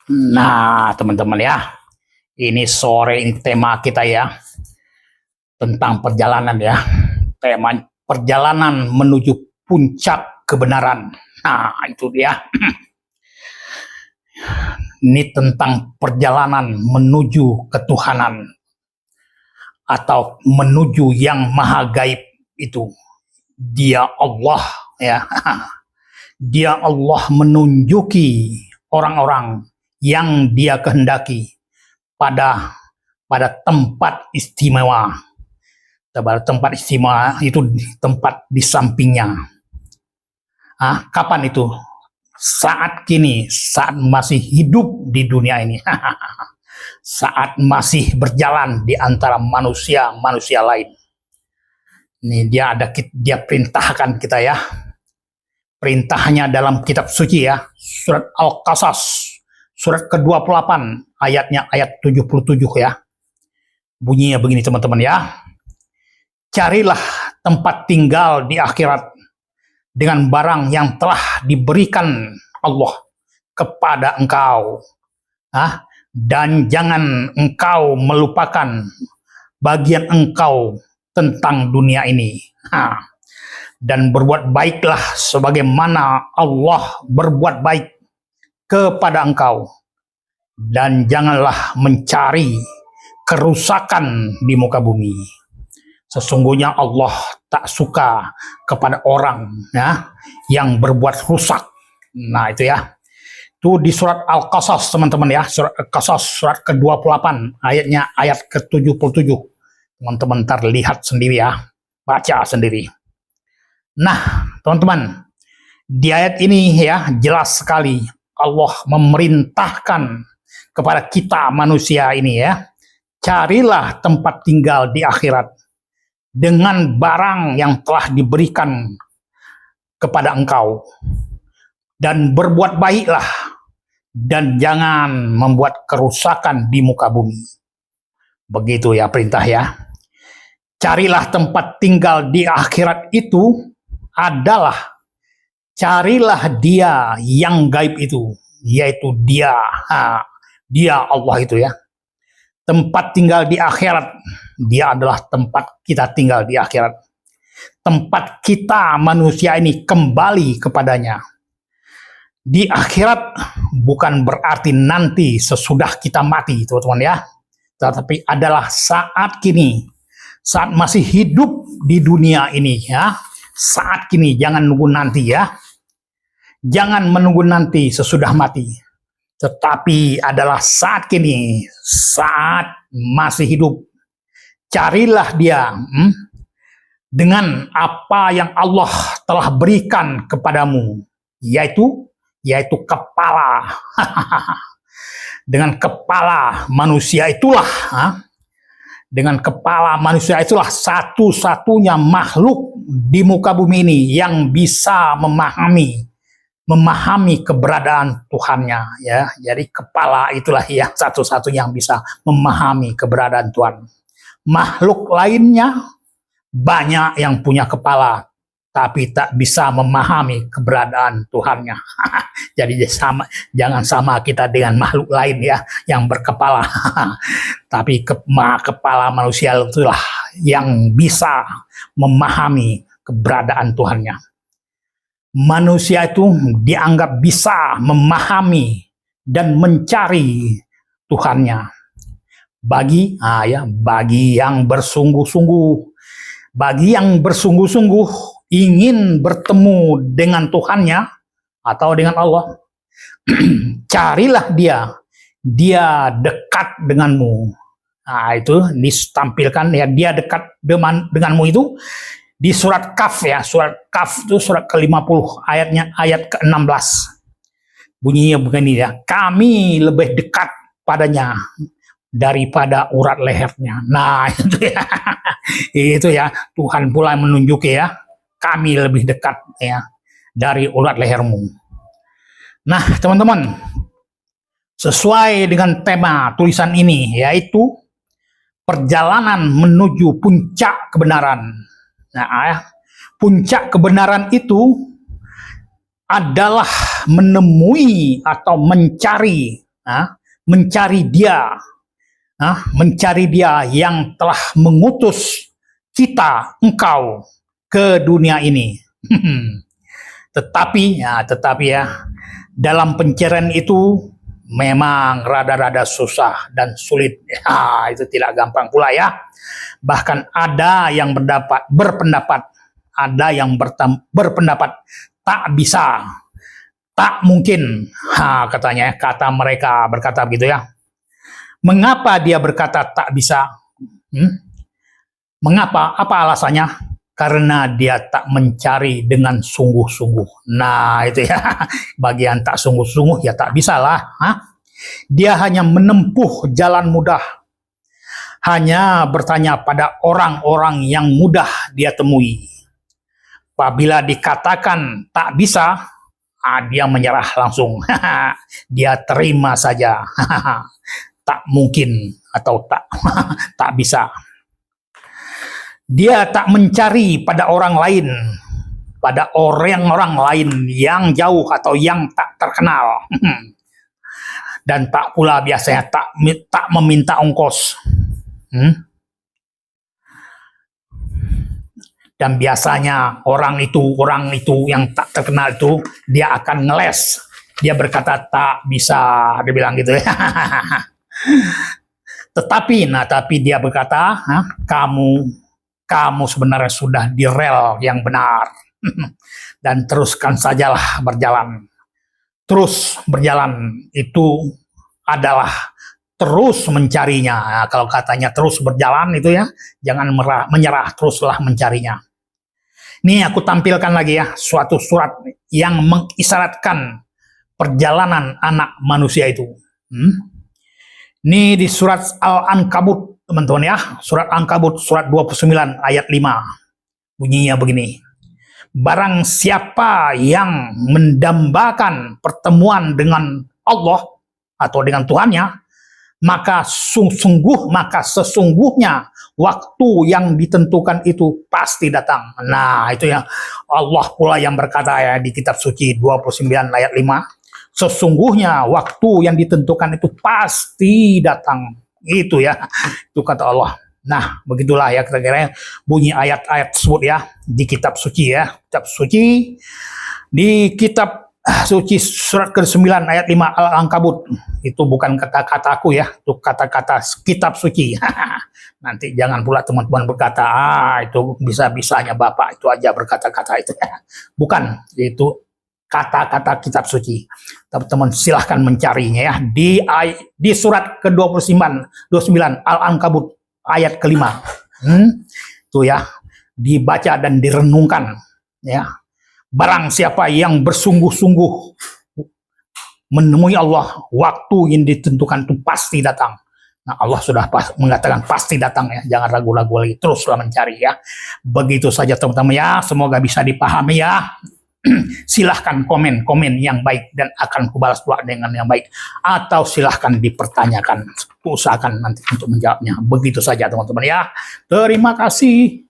Nah, teman-teman ya, ini sore ini tema kita ya, tentang perjalanan ya. Tema perjalanan menuju puncak kebenaran. Nah, itu dia. Ini tentang perjalanan menuju ketuhanan atau menuju yang maha gaib itu. Dia Allah ya. Dia Allah menunjuki orang-orang yang dia kehendaki pada tempat istimewa. Pada tempat istimewa itu tempat di sampingnya. Kapan itu? Saat kini, saat masih hidup di dunia ini. Saat masih berjalan di antara manusia lain. Ini dia perintahkan kita ya. Perintahnya dalam kitab suci ya, surat Al-Qasas, surat ke-28, ayatnya ayat 77 ya. Bunyinya begini teman-teman ya. Carilah tempat tinggal di akhirat dengan barang yang telah diberikan Allah kepada engkau. Dan jangan engkau melupakan bagian engkau tentang dunia ini. Dan berbuat baiklah sebagaimana Allah berbuat baik kepada engkau. Dan janganlah mencari kerusakan di muka bumi. Sesungguhnya Allah tak suka kepada orang ya, yang berbuat rusak. Nah itu ya. Itu di surat Al-Qasas teman-teman ya. Surat Al-Qasas surat ke-28 ayatnya ayat ke-77. Teman-teman ntar lihat sendiri ya. Baca sendiri. Nah, teman-teman, di ayat ini ya jelas sekali Allah memerintahkan kepada kita manusia ini ya, carilah tempat tinggal di akhirat dengan barang yang telah diberikan kepada engkau dan berbuat baiklah dan jangan membuat kerusakan di muka bumi. Begitu ya perintah ya. Carilah tempat tinggal di akhirat itu adalah carilah dia yang gaib itu, yaitu dia Allah itu ya. Tempat tinggal di akhirat, dia adalah tempat kita tinggal di akhirat. Tempat kita manusia ini kembali kepadanya. Di akhirat bukan berarti nanti sesudah kita mati, teman-teman ya. Tetapi adalah saat kini, saat masih hidup di dunia ini ya. Saat kini, jangan nunggu nanti ya. Jangan menunggu nanti sesudah mati. Tetapi adalah saat kini, saat masih hidup. Carilah dia dengan apa yang Allah telah berikan kepadamu, yaitu kepala. Dengan kepala manusia itulah dengan kepala manusia itulah satu-satunya makhluk di muka bumi ini yang bisa memahami keberadaan Tuhannya ya. Jadi kepala itulah yang satu-satunya yang bisa memahami keberadaan Tuhan. Makhluk lainnya banyak yang punya kepala tapi tak bisa memahami keberadaan Tuhannya. Jadi jangan sama kita dengan makhluk lain ya yang berkepala. Tapi kepala manusia itulah yang bisa memahami keberadaan Tuhannya. Manusia itu dianggap bisa memahami dan mencari Tuhannya. Bagi yang bersungguh-sungguh ingin bertemu dengan Tuhannya atau dengan Allah, carilah dia dekat denganmu. Nah, itu ditampilkan ya, dia dekat denganmu itu di surat Kaf ya. Surat Kaf itu surat ke-50 ayat ke-16. Bunyinya begini ya, kami lebih dekat padanya daripada urat lehernya. Nah, itu ya. Itu ya, Tuhan pula menunjuki ya, kami lebih dekat ya dari urat lehermu. Nah, teman-teman, sesuai dengan tema tulisan ini, yaitu perjalanan menuju puncak kebenaran. Nah, puncak kebenaran itu adalah menemui atau mencari mencari dia, mencari dia yang telah mengutus kita, engkau, ke dunia ini. Tetapi dalam pencarian itu memang rada-rada susah dan sulit. Itu tidak gampang pula ya. Bahkan ada yang berpendapat, berpendapat tak bisa, tak mungkin. Katanya, kata mereka berkata begitu ya. Mengapa dia berkata tak bisa? Mengapa? Apa alasannya? Karena dia tak mencari dengan sungguh-sungguh. Nah, itu ya. Bagian tak sungguh-sungguh ya tak bisa lah. Dia hanya menempuh jalan mudah. Hanya bertanya pada orang-orang yang mudah dia temui. Apabila dikatakan tak bisa, dia menyerah langsung. Dia terima saja. Tak mungkin atau tak bisa. Dia tak mencari pada orang lain, pada orang-orang lain yang jauh atau yang tak terkenal. Dan tak pula biasanya tak meminta ongkos. Dan biasanya orang itu yang tak terkenal itu, dia akan ngeles. Dia berkata tak bisa, dia bilang gitu. Tapi dia berkata, kamu sebenarnya sudah di rel yang benar. Dan teruskan sajalah berjalan. Terus berjalan itu adalah terus mencarinya. Kalau katanya terus berjalan itu ya, jangan menyerah, teruslah mencarinya. Ini aku tampilkan lagi ya, suatu surat yang mengisyaratkan perjalanan anak manusia itu. Ini di surat Al-Ankabut, teman-teman ya, surat Ankabut, surat 29 ayat 5. Bunyinya begini. Barang siapa yang mendambakan pertemuan dengan Allah atau dengan Tuhannya, maka sesungguhnya waktu yang ditentukan itu pasti datang. Nah, itu ya, Allah pula yang berkata ya di kitab suci 29 ayat 5. Sesungguhnya waktu yang ditentukan itu pasti datang. Itu ya, itu kata Allah. Nah, begitulah ya kira-kira bunyi ayat-ayat tersebut ya di kitab suci ya. Kitab suci, di kitab suci surat ke-9 ayat 5 Al-Ankabut. Itu bukan kata-kataku ya, itu kata-kata kitab suci. Nanti jangan pula teman-teman berkata, itu bisa-bisanya Bapak itu aja berkata-kata itu. Bukan, itu kata-kata kitab suci. Teman-teman silahkan mencarinya ya di surat ke-29 Al-Ankabut ayat ke-5. Itu ya, dibaca dan direnungkan ya. Barang siapa yang bersungguh-sungguh menemui Allah, waktu yang ditentukan itu pasti datang. Nah, Allah sudah mengatakan pasti datang ya, jangan ragu-ragu lagi, teruslah mencari ya. Begitu saja teman-teman ya, semoga bisa dipahami ya. Silahkan komen yang baik dan akan kubalas doa dengan yang baik, atau silahkan dipertanyakan, usahakan nanti untuk menjawabnya. Begitu saja teman-teman ya, terima kasih.